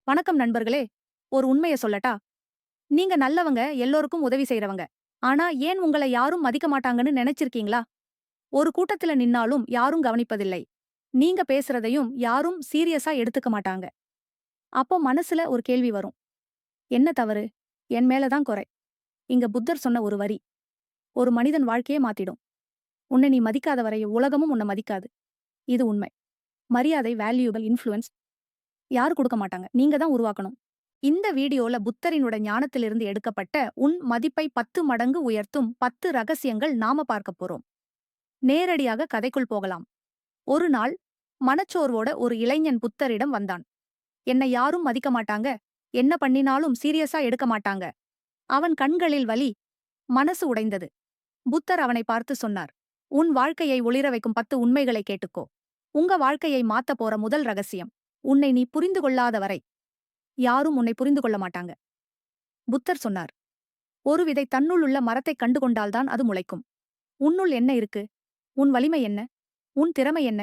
வணக்கம் நண்பர்களே. ஒரு உண்மைய சொல்லட்டா? நீங்க நல்லவங்க, எல்லோருக்கும் உதவி செய்றவங்க. ஆனா ஏன் உங்கள யாரும் மதிக்க மாட்டாங்கன்னு நெனைச்சிருக்கீங்களா? ஒரு கூட்டத்துல நின்னாலும் யாரும் கவனிப்பதில்லை. நீங்க பேசுறதையும் யாரும் சீரியஸா எடுத்துக்க மாட்டாங்க. அப்போ மனசுல ஒரு கேள்வி வரும். என்ன தவறு? என் மேல தான் குறை. இங்க புத்தர் சொன்ன ஒரு வரி. ஒரு மனிதன் வாழ்க்கையே மாத்திடும். உன்னை நீ மதிக்காத வரை உலகமும் உன்ன மதிக்காது. இது உண்மை. மரியாதை, வேல்யூபிள், இன்ஃப்ளூயன்ஸ் யாரும் குடுக்க மாட்டாங்க. நீங்க தான் உருவாக்கணும். இந்த வீடியோல புத்தரினோட ஞானத்திலிருந்து எடுக்கப்பட்ட உன் மதிப்பை 10 மடங்கு உயர்த்தும் 10 ரகசியங்கள் நாம பார்க்க போறோம். நேரடியாக கதைக்குள் போகலாம். ஒரு நாள் மனச்சோர்வோட ஒரு இளைஞன் புத்தரிடம் வந்தான். என்னை யாரும் மதிக்க மாட்டாங்க. என்ன பண்ணினாலும் சீரியஸா எடுக்க மாட்டாங்க. அவன் கண்களில் வலி, மனசு உடைந்தது. புத்தர் அவனை பார்த்து சொன்னார். உன் வாழ்க்கையை ஒளிர வைக்கும் 10 உண்மைகளை கேட்டுக்கோ. உங்க வாழ்க்கையை மாத்தப் போற முதல் ரகசியம். உன்னை நீ புரிந்து கொள்ளாத வரை யாரும் உன்னை புரிந்து கொள்ள மாட்டாங்க. புத்தர் சொன்னார். ஒரு விதை தன்னுள்ளுள்ள மரத்தைக் கண்டு கொண்டால்தான் அது முளைக்கும். உன்னுள் என்ன இருக்கு? உன் வலிமை என்ன? உன் திறமை என்ன?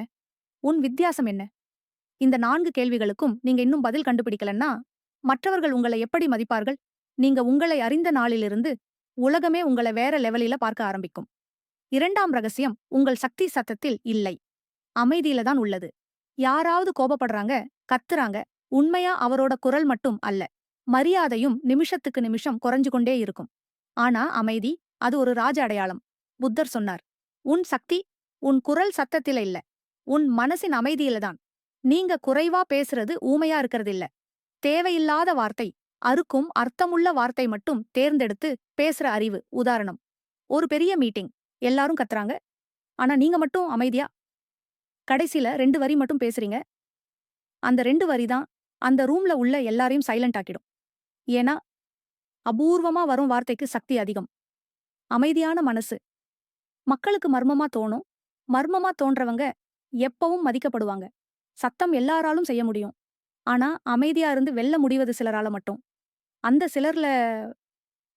உன் வித்தியாசம் என்ன? இந்த 4 கேள்விகளுக்கும் நீங்க இன்னும் பதில் கண்டுபிடிக்கலன்னா, மற்றவர்கள் உங்களை எப்படி மதிப்பார்கள்? நீங்க உங்களை அறிந்த நாளிலிருந்து உலகமே உங்கள வேற லெவலில பார்க்க ஆரம்பிக்கும். 2ஆம் ரகசியம் உங்கள் சக்தி சத்தத்தில் இல்லை. அமைதியில தான் உள்ளது. யாராவது கோபப்படுறாங்க, கத்துறாங்க, உண்மையா அவரோட குரல் மட்டும் அல்ல. மரியாதையும் நிமிஷத்துக்கு நிமிஷம் குறைஞ்சு கொண்டே இருக்கும். ஆனா அமைதி, அது ஒரு ராஜ அடையாளம். புத்தர் சொன்னார். உன் சக்தி உன் குரல் சத்தத்தில இல்ல. உன் மனசின் அமைதியில தான். நீங்க குறைவா பேசுறது ஊமையா இருக்கறதில்ல. தேவையில்லாத வார்த்தை, அறுக்கும் அர்த்தமுள்ள வார்த்தை மட்டும் தேர்ந்தெடுத்து பேசுற அறிவு. உதாரணம். ஒரு பெரிய மீட்டிங். எல்லாரும் கத்துறாங்க. ஆனா நீங்க மட்டும் அமைதியா கடைசில 2 வரி மட்டும் பேசுறீங்க. அந்த 2 வரி தான் அந்த ரூம்ல உள்ள எல்லாரையும் சைலண்ட் ஆக்கிடும். ஏன்னா, அபூர்வமா வரும் வார்த்தைக்கு சக்தி அதிகம். அமைதியான மனசு. மக்களுக்கு மர்மமா தோணும். மர்மமா தோன்றவங்க எப்பவும் மதிக்கப்படுவாங்க. சத்தம் எல்லாராலும் செய்ய முடியும். ஆனா, அமைதியா இருந்து வெல்ல முடிவது சிலரால மட்டும். அந்த சிலர்ல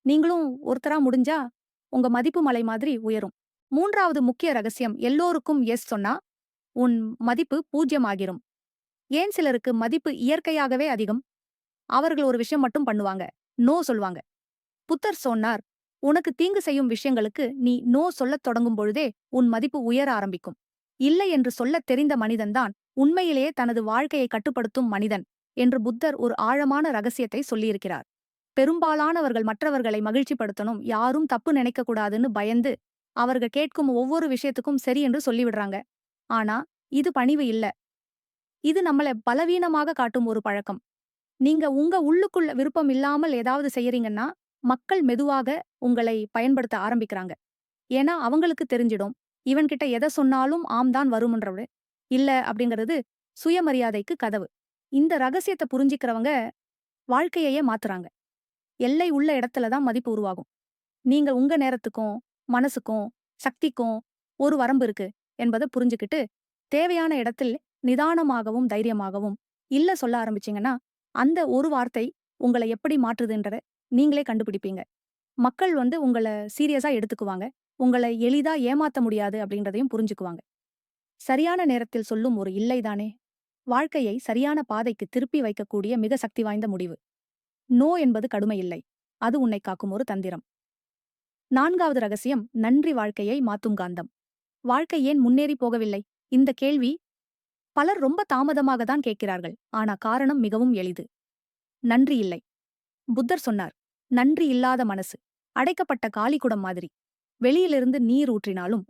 நீங்களும் ஒருத்தரா முடிஞ்சா, உங்க மதிப்பு மலை மாதிரி உயரும். 3வது முக்கிய ரகசியம் எல்லோருக்கும் எஸ் சொன்னா, உன் மதிப்பு 0 ஆகிரும். ஏன் சிலருக்கு மதிப்பு இயற்கையாகவே அதிகம்? அவர்கள் ஒரு விஷயம் மட்டும் பண்ணுவாங்க. நோ சொல்வாங்க. புத்தர் சொன்னார், உனக்கு தீங்கு செய்யும் விஷயங்களுக்கு நீ நோ சொல்லத் தொடங்கும் பொழுதே உன் மதிப்பு உயர ஆரம்பிக்கும். இல்லை என்று சொல்லத் தெரிந்த மனிதன்தான் உண்மையிலேயே தனது வாழ்க்கையை கட்டுப்படுத்தும் மனிதன் என்று புத்தர் ஒரு ஆழமான ரகசியத்தை சொல்லியிருக்கிறார். பெரும்பாலானவர்கள் மற்றவர்களை மகிழ்ச்சிப்படுத்தணும், யாரும் தப்பு நினைக்கக் கூடாதுன்னு பயந்து, அவர்கள் கேட்கும் ஒவ்வொரு விஷயத்துக்கும் சரி என்று சொல்லிவிடுறாங்க. ஆனா, இது பணிவு இல்ல. இது நம்மள பலவீனமாக காட்டும் ஒரு பழக்கம். நீங்க உங்க உள்ளுக்குள்ள விருப்பம் இல்லாமல் ஏதாவது செய்யறீங்கன்னா, மக்கள் மெதுவாக உங்களை பயன்படுத்த ஆரம்பிக்கிறாங்க. ஏன்னா அவங்களுக்கு தெரிஞ்சிடும். இவன்கிட்ட எத சொன்னாலும் ஆம் தான் வரும்ன்றவரு. இல்ல அப்படிங்கிறது சுயமரியாதைக்கு கதவு. இந்த ரகசியத்த புரிஞ்சிக்கிறவங்க வாழ்க்கையையே மாத்துறாங்க. எல்லை உள்ள இடத்துல தான் மதிப்பு உருவாகும். நீங்க உங்க நேரத்துக்கும், மனசுக்கும், சக்திக்கும் ஒரு வரம்பு இருக்கு என்பத புரிஞ்சுக்கிட்டு, தேவையான இடத்தில் நிதானமாகவும், தைரியமாகவும் இல்ல சொல்ல ஆரம்பிச்சீங்கன்னா, அந்த ஒரு வார்த்தை உங்கள எப்படி மாற்றுதுன்றத நீங்களே கண்டுபிடிப்பீங்க. மக்கள் உங்கள சீரியஸா எடுத்துக்குவாங்க. உங்கள எளிதா ஏமாத்த முடியாது அப்படின்றதையும் புரிஞ்சுக்குவாங்க. சரியான நேரத்தில் சொல்லும் ஒரு இல்லை தானே, வாழ்க்கையை சரியான பாதைக்கு திருப்பி வைக்கக்கூடிய மிக சக்தி வாய்ந்த முடிவு. நோ என்பது கடுமை இல்லை. அது உன்னை காக்கும் ஒரு தந்திரம். 4வது ரகசியம் நன்றி வாழ்க்கையை மாத்தும் காந்தம். வாழ்க்கை ஏன் முன்னேறி போகவில்லை? இந்த கேள்வி பலர் ரொம்ப தாமதமாக தான் கேட்கிறார்கள். ஆனா காரணம் மிகவும் எளிது. நன்றி இல்லை. புத்தர் சொன்னார். நன்றி இல்லாத மனசு அடைக்கப்பட்ட காலிக்குடம் மாதிரி. வெளியிலிருந்து நீர் ஊற்றினாலும்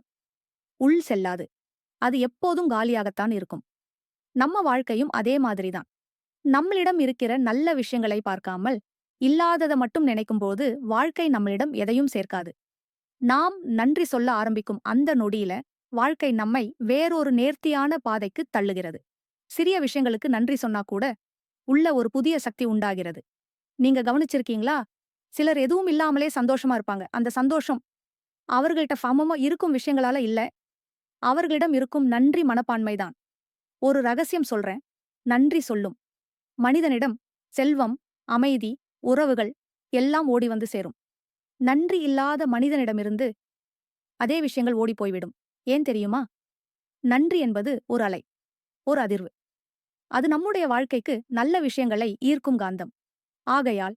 உள் செல்லாது. அது எப்போதும் காலியாகத்தான் இருக்கும். நம்ம வாழ்க்கையும் அதே மாதிரிதான். நம்மளிடம் இருக்கிற நல்ல விஷயங்களை பார்க்காமல், இல்லாதத மட்டும் நினைக்கும்போது வாழ்க்கை நம்மளிடம் எதையும் சேர்க்காது. நாம் நன்றி சொல்ல ஆரம்பிக்கும் அந்த நொடியில, வாழ்க்கை நம்மை வேறொரு நேர்த்தியான பாதைக்கு தள்ளுகிறது. சிறிய விஷயங்களுக்கு நன்றி சொன்னா கூட, உள்ள ஒரு புதிய சக்தி உண்டாகிறது. நீங்க கவனிச்சிருக்கீங்களா? சிலர் எதுவும் இல்லாமலே சந்தோஷமா இருப்பாங்க. அந்த சந்தோஷம் அவர்கள்ட்ட சமமா இருக்கும் விஷயங்களால இல்ல, அவர்களிடம் இருக்கும் நன்றி மனப்பான்மைதான். ஒரு ரகசியம் சொல்றேன். நன்றி சொல்லும் மனிதனிடம் செல்வம், அமைதி, உறவுகள் எல்லாம் ஓடி வந்து சேரும். நன்றி இல்லாத மனிதனிடமிருந்து அதே விஷயங்கள் ஓடிப் போய்விடும். ஏன் தெரியுமா? நன்றி என்பது ஒரு அலை, ஒரு அதிர்வு. அது நம்முடைய வாழ்க்கைக்கு நல்ல விஷயங்களை ஈர்க்கும் காந்தம். ஆகையால்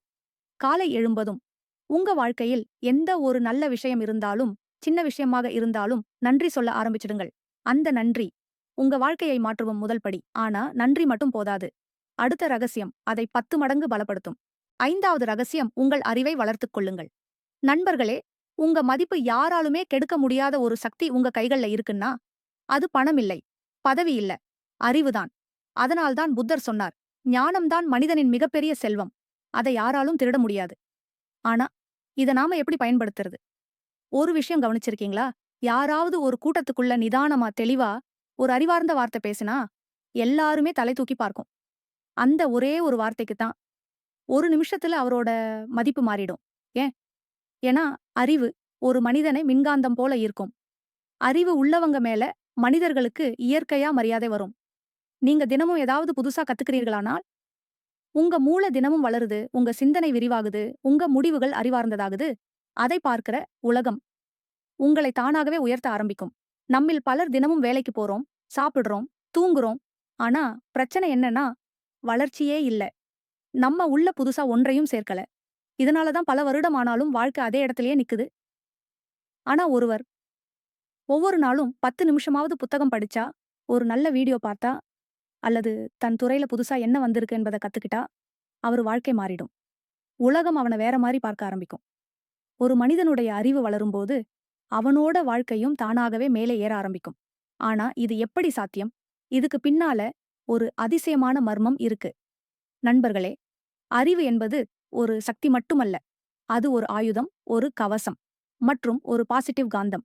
காலை எழும்பதும் உங்க வாழ்க்கையில் எந்த ஒரு நல்ல விஷயம் இருந்தாலும், சின்ன விஷயமாக இருந்தாலும் நன்றி சொல்ல ஆரம்பிச்சிடுங்கள். அந்த நன்றி உங்க வாழ்க்கையை மாற்றுவும் முதல் படி. ஆனா நன்றி மட்டும் போதாது. அடுத்த ரகசியம் அதை 10 மடங்கு பலப்படுத்தும். 5வது ரகசியம் உங்கள் அறிவை வளர்த்துக் கொள்ளுங்கள். நண்பர்களே, உங்க மதிப்பு யாராலுமே கெடுக்க முடியாத ஒரு சக்தி உங்க கைகள்ல இருக்குன்னா, அது பணம் இல்லை, பதவி இல்ல, அறிவுதான். அதனால்தான் புத்தர் சொன்னார், ஞானம்தான் மனிதனின் மிகப்பெரிய செல்வம். அதை யாராலும் திருட முடியாது. ஆனா, இத நாம எப்படி பயன்படுத்துறது? ஒரு விஷயம் கவனிச்சிருக்கீங்களா? யாராவது ஒரு கூட்டத்துக்குள்ள நிதானமா, தெளிவா ஒரு அறிவார்ந்த வார்த்தை பேசினா, எல்லாருமே தலை தூக்கி பார்க்கும். அந்த ஒரே ஒரு வார்த்தைக்கு தான், ஒரு நிமிஷத்துல அவரோட மதிப்பு மாறிடும். ஏன்? ஏன்னா, அறிவு ஒரு மனிதனை மின்காந்தம் போல ஈர்க்கும். அறிவு உள்ளவங்க மேல மனிதர்களுக்கு இயற்கையா மரியாதை வரும். நீங்க தினமும் ஏதாவது புதுசா கத்துக்கிறீர்களானால், உங்க மூளை தினமும் வளருது, உங்க சிந்தனை விரிவாகுது, உங்க முடிவுகள் அறிவார்ந்ததாகுது. அதை பார்க்கிற உலகம் உங்களை தானாகவே உயர்த்த ஆரம்பிக்கும். நம்மில் பலர் தினமும் வேலைக்கு போறோம், சாப்பிடுறோம், தூங்குறோம். ஆனா பிரச்சனை என்னன்னா, வளர்ச்சியே இல்ல. நம்ம உள்ள புதுசா ஒன்றையும் சேர்க்கல. இதனால தான் பல வருடம் ஆனாலும் வாழ்க்கை அதே இடத்திலேயே நிக்குது. ஆனா ஒருவர் ஒவ்வொரு நாளும் 10 நிமிஷமாவது புத்தகம் படிச்சா, ஒரு நல்ல வீடியோ பார்த்தா, அல்லது தன் துறையில புதுசா என்ன வந்திருக்கு என்பத கத்துக்கிட்டா, அவரு வாழ்க்கை மாறிடும். உலகம் அவன வேற மாரி பார்க்க ஆரம்பிக்கும். ஒரு மனிதனுடைய அறிவு வளரும்போது, அவனோட வாழ்க்கையும் தானாகவே மேலே ஏற ஆரம்பிக்கும். ஆனா இது எப்படி சாத்தியம்? இதுக்கு பின்னால ஒரு அதிசயமான மர்மம் இருக்கு. நண்பர்களே, அறிவு என்பது ஒரு சக்தி மட்டுமல்ல. அது ஒரு ஆயுதம், ஒரு கவசம் மற்றும் ஒரு பாசிட்டிவ் காந்தம்.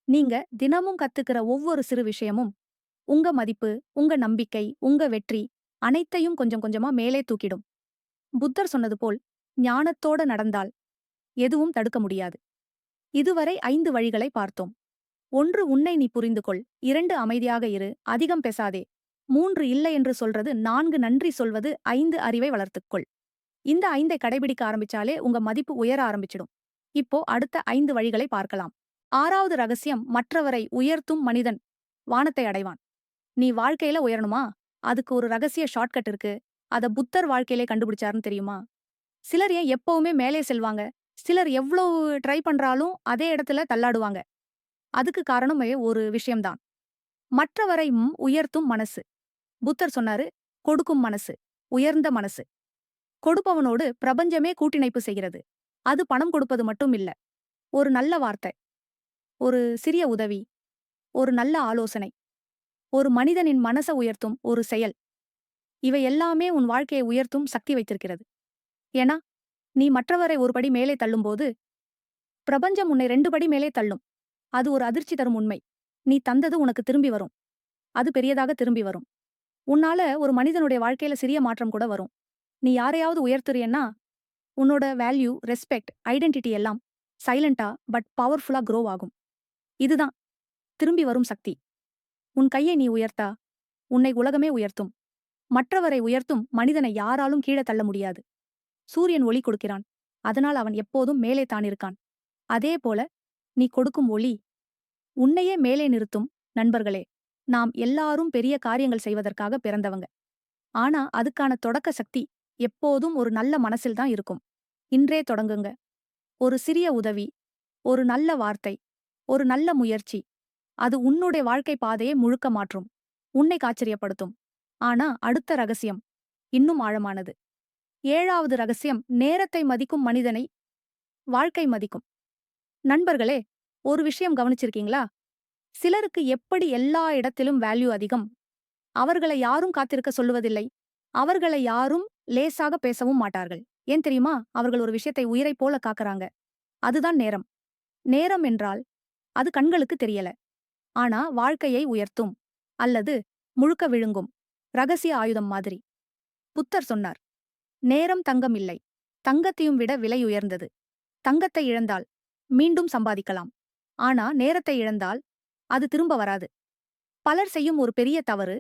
நீங்க தினமும் கத்துக்கிற ஒவ்வொரு சிறு விஷயமும் உங்க மதிப்பு, உங்க நம்பிக்கை, உங்க வெற்றி அனைத்தையும் கொஞ்சம் கொஞ்சமா மேலே தூக்கிடும். புத்தர் சொன்னது போல், ஞானத்தோட நடந்தால் எதுவும் தடுக்க முடியாது. இதுவரை 5 வழிகளை பார்த்தோம். 1 உன்னை நீ புரிந்து கொள். 2 அமைதியாக இரு, அதிகம் பேசாதே. 3 இல்லை என்று சொல்றது, 4 நன்றி சொல்வது, 5 அறிவை வளர்த்துக்கொள். இந்த 5ஐ கடைபிடிக்க ஆரம்பிச்சாலே உங்க மதிப்பு உயர ஆரம்பிச்சிடும். இப்போ அடுத்த 5 வழிகளை பார்க்கலாம். 6வது ரகசியம், மற்றவரை உயர்த்தும் மனிதன் வானத்தை அடைவான். நீ வாழ்க்கையில உயரணுமா? அதுக்கு ஒரு ரகசிய ஷார்ட்கட் இருக்கு. அத புத்தர் வாழ்க்கையிலே கண்டுபிடிச்சாருன்னு தெரியுமா? சிலர் ஏன் எப்பவுமே மேலே செல்வாங்க? சிலர் எவ்வளவு ட்ரை பண்றாலும் அதே இடத்துல தள்ளாடுவாங்க. அதுக்கு காரணமே ஒரு விஷயம்தான். மற்றவரையும் உயர்த்தும் மனசு. புத்தர் சொன்னாரு, கொடுக்கும் மனசு, உயர்ந்த மனசு. கொடுப்பவனோடு பிரபஞ்சமே கூட்டிணைப்பு செய்கிறது. அது பணம் கொடுப்பது மட்டும் இல்ல. ஒரு நல்ல வார்த்தை, ஒரு சிறிய உதவி, ஒரு நல்ல ஆலோசனை, ஒரு மனிதனின் மனச உயர்த்தும் ஒரு செயல். இவை எல்லாமே உன் வாழ்க்கையை உயர்த்தும் சக்தி வைத்திருக்கிறது. ஏன்னா, நீ மற்றவரை ஒரு படி மேலே தள்ளும்போது, பிரபஞ்சம் உன்னை 2 படி மேலே தள்ளும். அது ஒரு அதிர்ச்சி தரும் உண்மை. நீ தந்தது உனக்கு திரும்பி வரும். அது பெரியதாக திரும்பி வரும். உன்னால ஒரு மனிதனுடைய வாழ்க்கையில சிறிய மாற்றம் கூட வரும். நீ யாரையாவது உயர்த்துறியன்னா, உன்னோட வேல்யூ, ரெஸ்பெக்ட், ஐடென்டிட்டி எல்லாம் சைலண்டா பட் பவர்ஃபுல்லா க்ரோ ஆகும். இதுதான் திரும்பி வரும் சக்தி. உன் கையை நீ உயர்த்தா, உன்னை உலகமே உயர்த்தும். மற்றவரை உயர்த்தும் மனிதனை யாராலும் கீழே தள்ள முடியாது. சூரியன் ஒளி கொடுக்கிறான். அதனால் அவன் எப்போதும் மேலே தான் இருக்கான். அதே போல நீ கொடுக்கும் ஒளி உன்னையே மேலே நிறுத்தும். நண்பர்களே, நாம் எல்லாரும் பெரிய காரியங்கள் செய்வதற்காக பிறந்தவங்க. ஆனா அதுக்கான தொடக்க சக்தி எப்போதும் ஒரு நல்ல மனசில்தான் இருக்கும். இன்றே தொடங்குங்க. ஒரு சிறிய உதவி, ஒரு நல்ல வார்த்தை, ஒரு நல்ல முயற்சி. அது உன்னுடைய வாழ்க்கை பாதையை முழுக்க மாற்றும். உன்னை ஆச்சரியப்படுத்தும். ஆனா அடுத்த ரகசியம் இன்னும் ஆழமானது. 7வது ரகசியம், நேரத்தை மதிக்கும் மனிதனை வாழ்க்கை மதிக்கும். நண்பர்களே, ஒரு விஷயம் கவனிச்சிருக்கீங்களா? சிலருக்கு எப்படி எல்லா இடத்திலும் வேல்யூ அதிகம். அவர்களை யாரும் காத்திருக்க சொல்லுவதில்லை. அவர்களை யாரும் லேசாக பேசவும் மாட்டார்கள். ஏன் தெரியுமா? அவர்கள் ஒரு விஷயத்தை உயிரைப் போல காக்கறாங்க. அதுதான் நேரம். நேரம் என்றால் அது கண்களுக்கு தெரியல. ஆனா வாழ்க்கையை உயர்த்தும். அல்லது முழுக்க விழுங்கும். ரகசிய ஆயுதம் மாதிரி. புத்தர் சொன்னார், நேரம் தங்கம் இல்லை. தங்கத்தையும் விட விலை உயர்ந்தது. தங்கத்தை இழந்தால் மீண்டும் சம்பாதிக்கலாம். ஆனா நேரத்தை இழந்தால் அது திரும்ப வராது. பலர் செய்யும் ஒரு பெரிய தவறு,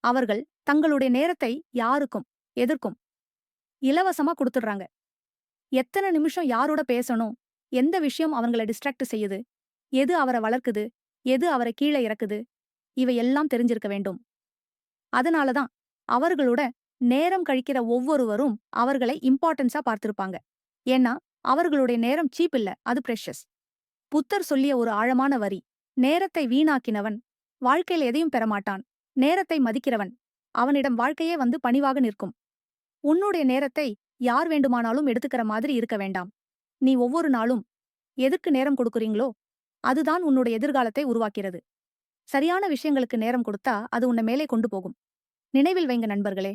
அவர்கள் தங்களுடைய நேரத்தை யாருக்கும் எதற்கும் இலவசமா குடுத்துடுறாங்க. எத்தனை நிமிஷம் யாரோட பேசணும், எந்த விஷயம் அவங்கள டிஸ்ட்ராக்ட் செய்யுது, எது அவர வளர்க்குது, எது அவரை கீழே இறக்குது, இவை எல்லாம் தெரிஞ்சிருக்க வேண்டும். அதனால தான் அவர்களோட நேரம் கழிக்கிற ஒவ்வொருவரும் அவர்களை இம்பார்ட்டன்ஸா பார்த்திருப்பாங்க. ஏன்னா அவர்களுடைய நேரம் சீப் இல்ல, அது பிரஷஸ். புத்தர் சொல்லிய ஒரு ஆழமான வரி, நேரத்தை வீணாக்கினவன் வாழ்க்கையில் எதையும் பெறமாட்டான். நேரத்தை மதிக்கிறவன் அவனிடம் வாழ்க்கையே வந்து பணிவாக நிற்கும். உன்னுடைய நேரத்தை யார் வேண்டுமானாலும் எடுத்துக்கிற மாதிரி இருக்க வேண்டாம். நீ ஒவ்வொரு நாளும் எதற்கு நேரம் கொடுக்குறீங்களோ அதுதான் உன்னுடைய எதிர்காலத்தை உருவாக்கிறது. சரியான விஷயங்களுக்கு நேரம் கொடுத்தா அது உன்னை மேலே கொண்டு போகும். நினைவில் வைங்க நண்பர்களே,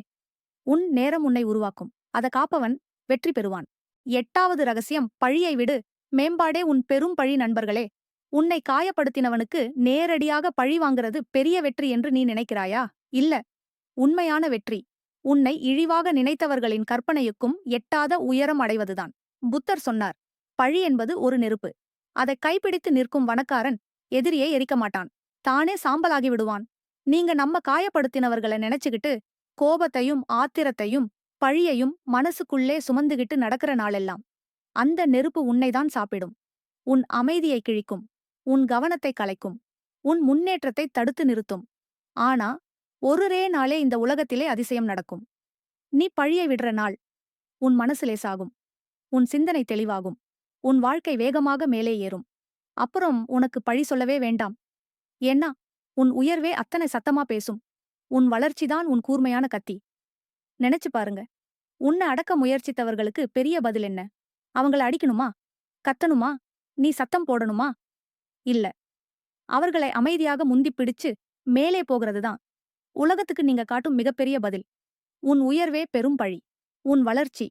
உன் நேரம் உன்னை உருவாக்கும். அத காப்பவன் வெற்றி பெறுவான். 8வது ரகசியம், பழியை விடு, மேம்பாடே உன் பெரும் பழி. நண்பர்களே, உன்னை காயப்படுத்தினவனுக்கு நேரடியாக பழி வாங்குறது பெரிய வெற்றி என்று நீ நினைக்கிறாயா? இல்ல. உண்மையான வெற்றி உன்னை இழிவாக நினைத்தவர்களின் கற்பனையுக்கும் எட்டாத உயரம் அடைவதுதான். புத்தர் சொன்னார், பழி என்பது ஒரு நெருப்பு. அதை கைப்பிடித்து நிற்கும் வனக்காரன் எதிரியை எரிக்க மாட்டான், தானே சாம்பலாகி விடுவான். நீங்க நம்ம காயப்படுத்தினவர்களை நினைச்சுக்கிட்டு கோபத்தையும் ஆத்திரத்தையும் பழியையும் மனசுக்குள்ளே சுமந்துகிட்டு நடக்கிற நாளெல்லாம் அந்த நெருப்பு உன்னைதான் சாப்பிடும். உன் அமைதியை கிழிக்கும், உன் கவனத்தை கலைக்கும், உன் முன்னேற்றத்தை தடுத்து நிறுத்தும். ஆனா ஒரே நாளே இந்த உலகத்திலே அதிசயம் நடக்கும். நீ பழியை விடுற நாள் உன் மனசு லேசாகும், உன் சிந்தனை தெளிவாகும், உன் வாழ்க்கை வேகமாக மேலே ஏறும். அப்புறம் உனக்கு பழி சொல்லவே வேண்டாம். ஏன்னா உன் உயர்வே அத்தனை சத்தமா பேசும். உன் வளர்ச்சிதான் உன் கூர்மையான கத்தி. நினைச்சு பாருங்க, உன்னை அடக்க முயற்சித்தவர்களுக்கு பெரிய பதில் என்ன? அவங்கள அடிக்கணுமா? கத்தணுமா? நீ சத்தம் போடணுமா? இல்ல. அவர்களை அமைதியாக முந்திப் பிடிச்சு மேலே போகிறதுதான் உலகத்துக்கு நீங்க காட்டும் மிகப்பெரிய பதில். உன் உயர்வே பெரும் பழி, உன் வளர்ச்சி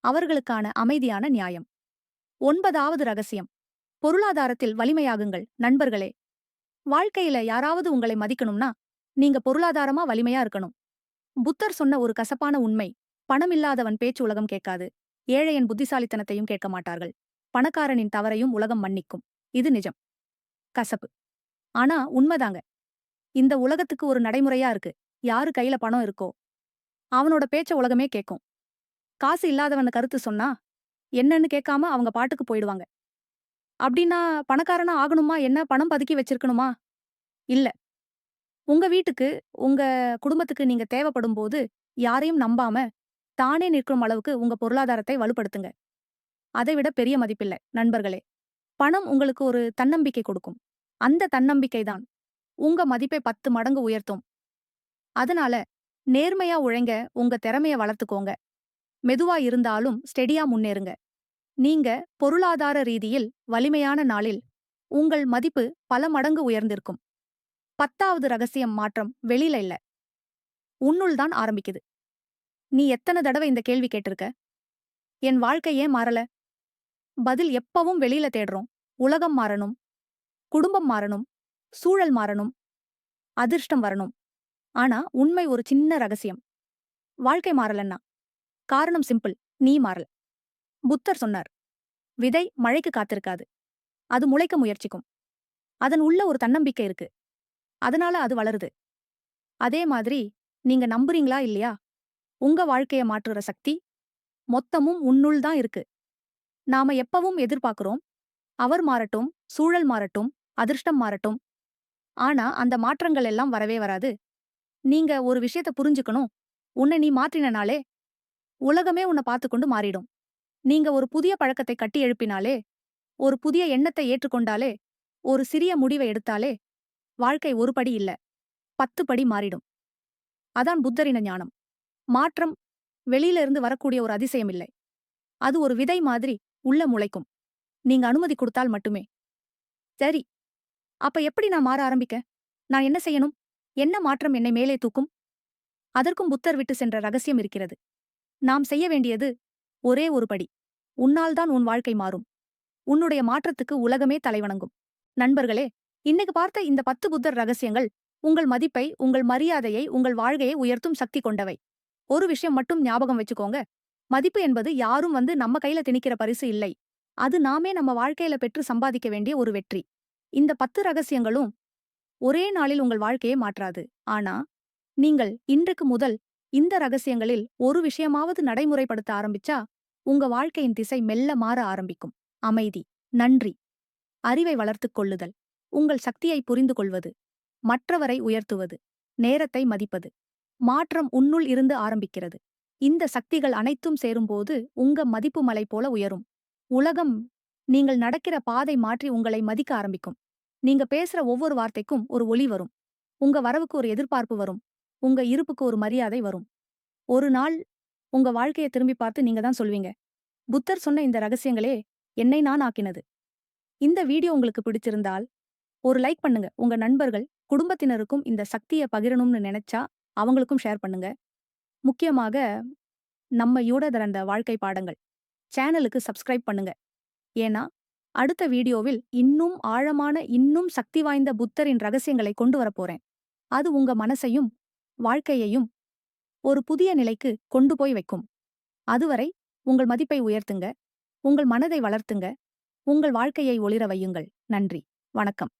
அவர்களுக்கான அமைதியான நியாயம். 9வது ரகசியம், பொருளாதாரத்தில் வலிமையாகுங்கள். நண்பர்களே, வாழ்க்கையில யாராவது உங்களை மதிக்கணும்னா நீங்க பொருளாதாரமா வலிமையா இருக்கணும். புத்தர் சொன்ன ஒரு கசப்பான உண்மை, பணமில்லாதவன் பேச்சு உலகம் கேட்காது, ஏழையின் புத்திசாலித்தனத்தையும் கேட்க மாட்டார்கள், பணக்காரனின் தவறையும் உலகம் மன்னிக்கும். இது நிஜம். கசப்பு. ஆனா உண்மைதாங்க. இந்த உலகத்துக்கு ஒரு நடைமுறையா இருக்கு. யாரு கையில பணம் இருக்கோ அவனோட பேச்ச உலகமே கேட்கும். காசு இல்லாதவன கருத்து சொன்னா என்னன்னு கேட்காம அவங்க பாட்டுக்கு போயிடுவாங்க. அப்படின்னா பணக்காரனா ஆகணுமா? என்ன பணம் பதுக்கி வச்சிருக்கணுமா? இல்ல. உங்க வீட்டுக்கு, உங்க குடும்பத்துக்கு நீங்க தேவைப்படும் போது யாரையும் நம்பாம தானே நிற்கும் அளவுக்கு உங்க பொருளாதாரத்தை வலுப்படுத்துங்க. அதைவிட பெரிய மதிப்பில்ல நண்பர்களே. பணம் உங்களுக்கு ஒரு தன்னம்பிக்கை கொடுக்கும். அந்த தன்னம்பிக்கைதான் உங்க மதிப்பை 10 மடங்கு உயர்த்தும். அதனால நேர்மையா உழைங்க, உங்க திறமைய வளர்த்துக்கோங்க. மெதுவா இருந்தாலும் ஸ்டெடியா முன்னேறுங்க. நீங்க பொருளாதார ரீதியில் வலிமையான நாளில் உங்கள் மதிப்பு பல மடங்கு உயர்ந்திருக்கும். 10வது ரகசியம், மாற்றம் வெளியில இல்ல, உன்னுள் தான் ஆரம்பிக்குது. நீ எத்தனை தடவை இந்த கேள்வி கேட்டிருக்க? என் வாழ்க்கை ஏன் மாறல? பதில் எப்பவும் வெளியில தேடுறோம். உலகம் மாறணும், குடும்பம் மாறணும், சூழல் மாறணும், அதிர்ஷ்டம் வரணும். ஆனா உண்மை ஒரு சின்ன ரகசியம். வாழ்க்கை மாறலன்னா காரணம் சிம்பிள், நீ மாறல. புத்தர் சொன்னார், விதை மழைக்கு காத்திருக்காது, அது முளைக்க முயற்சிக்கும். அதன் உள்ள ஒரு தன்னம்பிக்கை இருக்கு, அதனால அது வளருது. அதே மாதிரி நீங்க நம்புறீங்களா இல்லையா, உங்க வாழ்க்கைய மாற்றுற சக்தி மொத்தமும் உன்னுள் தான் இருக்கு. நாம எப்பவும் எதிர்பார்க்கிறோம், அவர் மாறட்டும், சூழல் மாறட்டும், அதிர்ஷ்டம் மாறட்டும். ஆனா அந்த மாற்றங்கள் எல்லாம் வரவே வராது. நீங்க ஒரு விஷயத்த புரிஞ்சுக்கணும், உன்னை நீ மாற்றினாலே உலகமே உன்னை பார்த்துக்கொண்டு மாறிடும். நீங்க ஒரு புதிய பழக்கத்தை கட்டி எழுப்பினாலே, ஒரு புதிய எண்ணத்தை ஏற்றுக்கொண்டாலே, ஒரு சிறிய முடிவை எடுத்தாலே, வாழ்க்கை ஒரு படி இல்ல 10 படி மாறிடும். அதான் புத்தரின் ஞானம். மாற்றம் வெளியில இருந்து வரக்கூடிய ஒரு அதிசயம் இல்லை. அது ஒரு விதை மாதிரி உள்ள முளைக்கும். நீங்க அனுமதி கொடுத்தால் மட்டுமே. சரி, அப்ப எப்படி நான் மாற ஆரம்பிக்க? நான் என்ன செய்யணும்? என்ன மாற்றம் என்னை மேலே தூக்கும்? அதற்கும் புத்தர் விட்டு சென்ற ரகசியம் இருக்கிறது. நாம் செய்ய வேண்டியது ஒரே ஒரு படி. உன்னால்தான் உன் வாழ்க்கை மாறும். உன்னுடைய மாற்றத்துக்கு உலகமே தலைவணங்கும். நண்பர்களே, இன்னைக்கு பார்த்த இந்த 10 புத்தர் ரகசியங்கள் உங்கள் மதிப்பை, உங்கள் மரியாதையை, உங்கள் வாழ்க்கையை உயர்த்தும் சக்தி கொண்டவை. ஒரு விஷயம் மட்டும் ஞாபகம் வச்சுக்கோங்க, மதிப்பு என்பது யாரும் வந்து நம்ம கையில திணிக்கிற பரிசு இல்லை. அது நாமே நம்ம வாழ்க்கையில பெற்று சம்பாதிக்க வேண்டிய ஒரு வெற்றி. இந்த 10 ரகசியங்களும் ஒரே நாளில் உங்கள் வாழ்க்கையை மாற்றாது. ஆனா நீங்கள் இன்றைக்கு முதல் இந்த ரகசியங்களில் ஒரு விஷயமாவது நடைமுறைப்படுத்த ஆரம்பிச்சா உங்க வாழ்க்கையின் திசை மெல்ல மாற ஆரம்பிக்கும். அமைதி, நன்றி, அறிவை வளர்த்துக் கொள்ளுதல், உங்கள் சக்தியை புரிந்து கொள்வது, மற்றவரை உயர்த்துவது, நேரத்தை மதிப்பது, மாற்றம் உன்னுள் இருந்து ஆரம்பிக்கிறது. இந்த சக்திகள் அனைத்தும் சேரும்போது உங்க மதிப்பு மலை போல உயரும். உலகம் நீங்கள் நடக்கிற பாதை மாற்றி உங்களை மதிக்க ஆரம்பிக்கும். நீங்க பேசுற ஒவ்வொரு வார்த்தைக்கும் ஒரு ஒலி வரும். உங்க வரவுக்கு ஒரு எதிர்பார்ப்பு வரும். உங்க இருப்புக்கு ஒரு மரியாதை வரும். ஒரு நாள் உங்க வாழ்க்கைய திரும்பி பார்த்து நீங்க தான் சொல்வீங்க. புத்தர் சொன்ன இந்த ரகசியங்களே என்னை நான் ஆக்கினது. இந்த வீடியோ உங்களுக்கு பிடிச்சிருந்தால் ஒரு லைக் பண்ணுங்க. உங்க நண்பர்கள், குடும்பத்தினருக்கும் இந்த சக்திய பகிரணும்னு நினைச்சா அவங்களுக்கும் ஷேர் பண்ணுங்க. முக்கியமாக நம்ம யூடதரந்த வாழ்க்கை பாடங்கள் சேனலுக்கு சப்ஸ்கிரைப் பண்ணுங்க. ஏன்னா அடுத்த வீடியோவில் இன்னும் ஆழமான இன்னும் சக்தி வாய்ந்த புத்தரின் ரகசியங்களை கொண்டு வரப்போறேன். அது உங்க மனசையும் வாழ்க்கையையும் ஒரு புதிய நிலைக்கு கொண்டு போய் வைக்கும். அதுவரை உங்கள் மதிப்பை உயர்த்துங்க, உங்கள் மனதை வளர்த்துங்க, உங்கள் வாழ்க்கையை ஒளிர வையுங்கள். நன்றி. வணக்கம்.